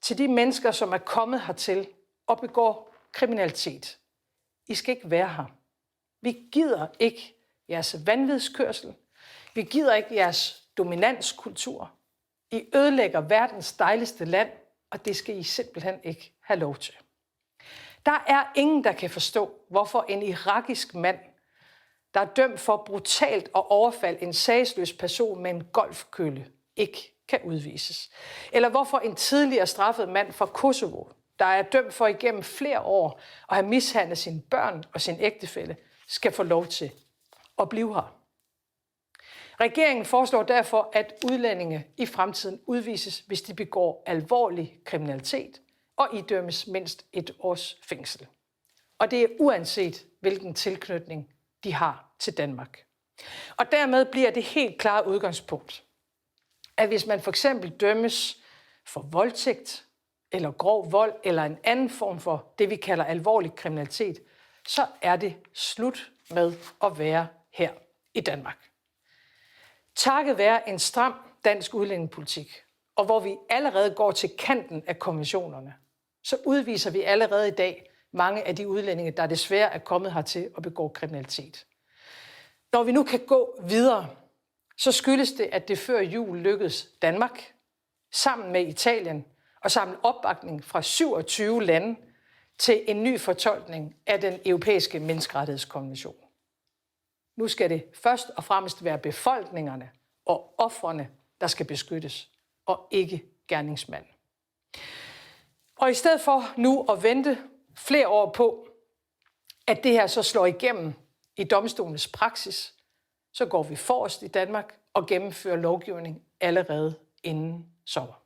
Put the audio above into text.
til de mennesker, som er kommet hertil og begår kriminalitet. I skal ikke være her. Vi gider ikke jeres vanvidskørsel. Vi gider ikke jeres dominanskultur. I ødelægger verdens dejligste land, og det skal I simpelthen ikke have lov til. Der er ingen, der kan forstå, hvorfor en irakisk mand, der er dømt for brutalt at overfalde en sagsløs person med en golfkølle, ikke kan udvises. Eller hvorfor en tidligere straffet mand fra Kosovo, der er dømt for igennem flere år at have mishandlet sine børn og sin ægtefælle, skal få lov til at blive her. Regeringen foreslår derfor, at udlændinge i fremtiden udvises, hvis de begår alvorlig kriminalitet og idømmes mindst 1 års fængsel. Og det er uanset, hvilken tilknytning de har til Danmark. Og dermed bliver det helt klare udgangspunkt, at hvis man for eksempel dømmes for voldtægt eller grov vold eller en anden form for det, vi kalder alvorlig kriminalitet, så er det slut med at være her i Danmark. Takket være en stram dansk udlændingepolitik, og hvor vi allerede går til kanten af konventionerne, så udviser vi allerede i dag mange af de udlændinge, der desværre er kommet hertil og begår kriminalitet. Når vi nu kan gå videre, så skyldes det, at det før jul lykkedes Danmark, sammen med Italien, og samle opbakning fra 27 lande til en ny fortolkning af den europæiske menneskerettighedskonvention. Nu skal det først og fremmest være befolkningerne og ofrene, der skal beskyttes, og ikke gerningsmanden. Og i stedet for nu at vente flere år på, at det her så slår igennem i domstolens praksis, så går vi forrest i Danmark og gennemfører lovgivning allerede inden sommer.